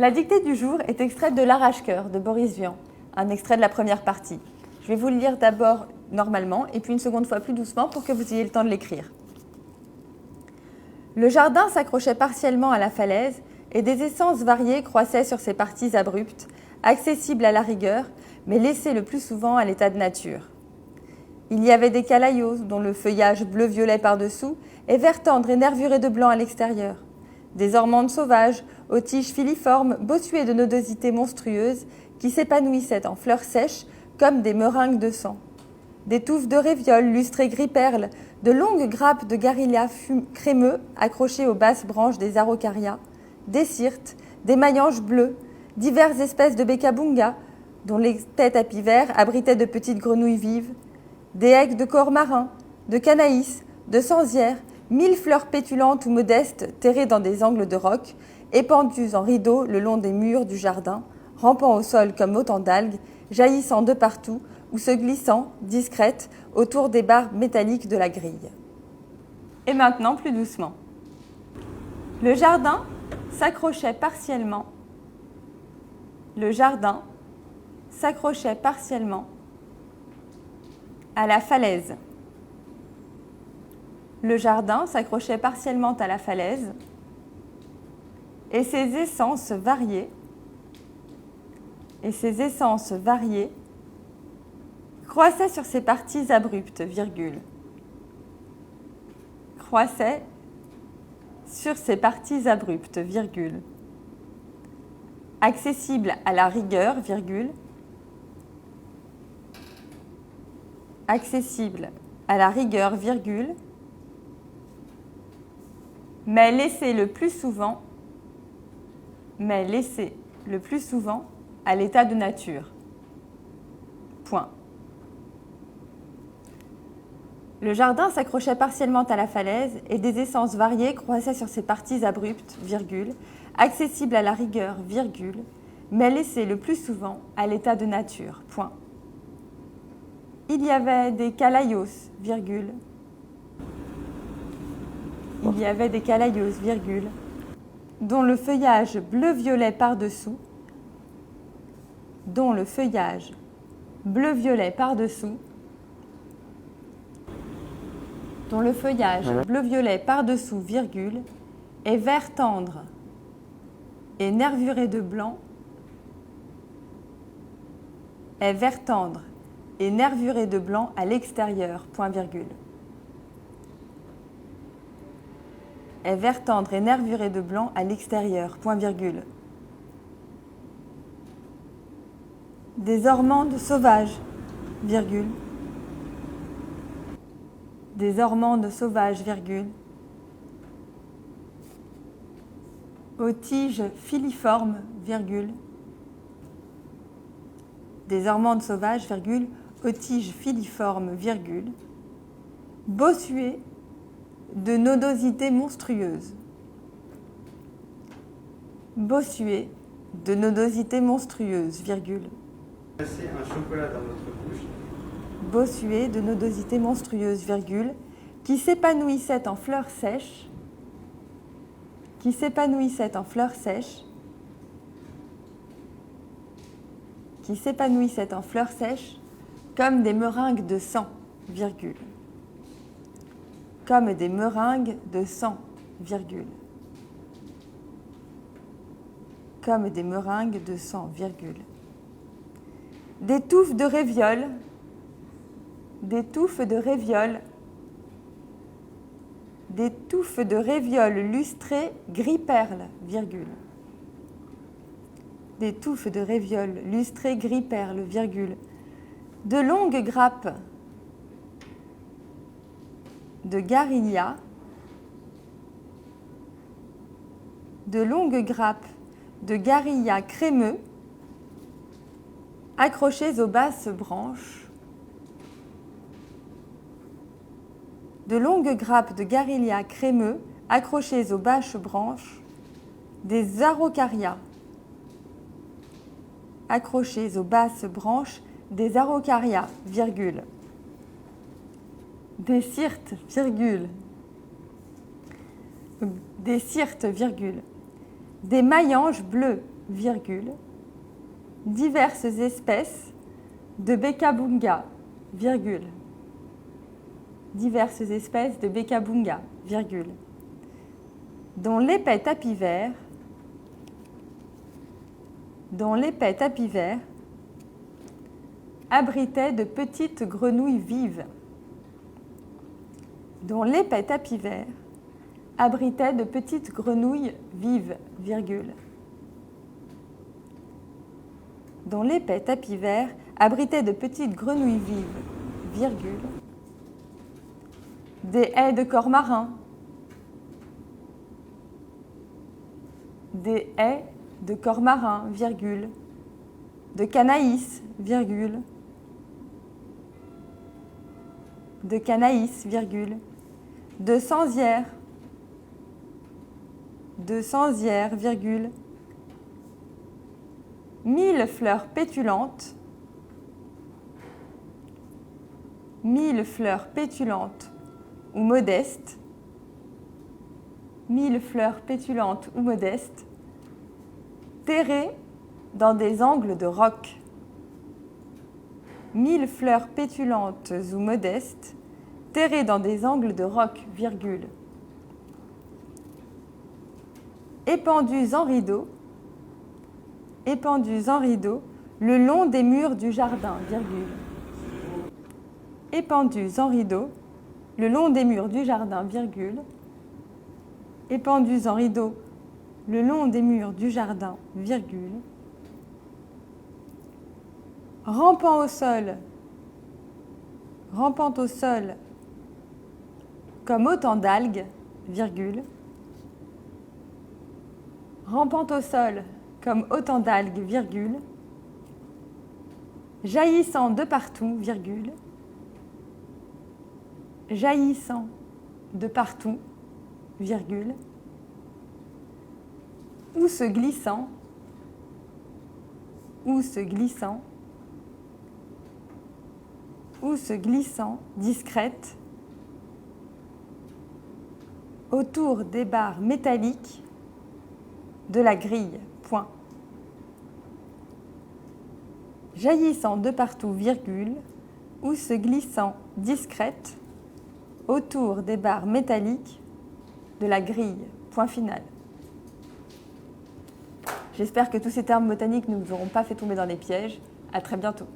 La dictée du jour est extraite de L'Arrache-cœur de Boris Vian, un extrait de la première partie. Je vais vous le lire d'abord normalement et puis une seconde fois plus doucement pour que vous ayez le temps de l'écrire. Le jardin s'accrochait partiellement à la falaise et des essences variées croissaient sur ses parties abruptes, accessibles à la rigueur, mais laissées le plus souvent à l'état de nature. Il y avait des calaïos dont le feuillage bleu-violet par-dessous et vert tendre et nervuré de blanc à l'extérieur. Des ormandes sauvages, aux tiges filiformes, bossuées de nodosités monstrueuses, qui s'épanouissaient en fleurs sèches comme des meringues de sang. Des touffes de réviol lustrées gris-perle, de longues grappes de garilla crémeux accrochées aux basses branches des araucarias, des cyrtes, des maillanges bleus, diverses espèces de bécabunga, dont les têtes à pis verts abritaient de petites grenouilles vives, des aigues de corps marins, de canaïs, de sansières, 1000 fleurs pétulantes ou modestes terrées dans des angles de roc, épandues en rideaux le long des murs du jardin, rampant au sol comme autant d'algues, jaillissant de partout ou se glissant, discrètes, autour des barres métalliques de la grille. Et maintenant, plus doucement. Le jardin s'accrochait partiellement. Le jardin s'accrochait partiellement à la falaise. Le jardin s'accrochait partiellement à la falaise et ses essences variées croissaient sur ses parties abruptes, croissaient sur ses parties abruptes, accessibles à la rigueur, accessible à la rigueur, mais laissé le plus souvent à l'état de nature. Point. Le jardin s'accrochait partiellement à la falaise et des essences variées croissaient sur ses parties abruptes, accessibles à la rigueur, mais laissées le plus souvent à l'état de nature. Point. Il y avait des calaïos, dont le feuillage bleu-violet par-dessous, est vert tendre et nervuré de blanc, à l'extérieur, est vert tendre et nervuré de blanc à l'extérieur, Des ormandes sauvages, aux tiges filiformes, bossuées de nodosités monstrueuses. Passer un chocolat dans votre bouche. Qui s'épanouissaient en fleurs sèches, comme des meringues de sang, Des touffes de réviol lustrées gris-perle, de longues grappes de garilla, crémeux, accrochés aux basses branches, des araucarias, des cyrtes, des maillanges bleus, virgule, diverses espèces de Becabunga, virgule, diverses espèces de Becabunga, virgule, dont l'épais tapis vert abritait de petites grenouilles vives, dont l'épais tapis vert abritait de petites grenouilles vives, virgule, dont l'épais tapis vert abritait de petites grenouilles vives, virgule, des haies de corps-marins, des haies de corps-marins, virgule, de canaïs, virgule, de canaïs, virgule, de sansières, virgule, 1000 fleurs pétulantes, 1000 fleurs pétulantes ou modestes, 1000 fleurs pétulantes ou modestes, terrées dans des angles de roc. 1000 fleurs pétulantes ou modestes, terrées dans des angles de roc, virgule, épandues en rideaux, le long des murs du jardin, virgule, épandues en rideaux, le long des murs du jardin, virgule, épandues en rideaux, le long des murs du jardin, virgule, rampant au sol, comme autant d'algues, virgule, rampant au sol comme autant d'algues, virgule, jaillissant de partout, virgule, jaillissant de partout, virgule, ou se glissant, discrète, autour des barres métalliques de la grille, point. Jaillissant de partout, virgule, ou se glissant discrète autour des barres métalliques de la grille, point final. J'espère que tous ces termes botaniques ne vous auront pas fait tomber dans les pièges. À très bientôt.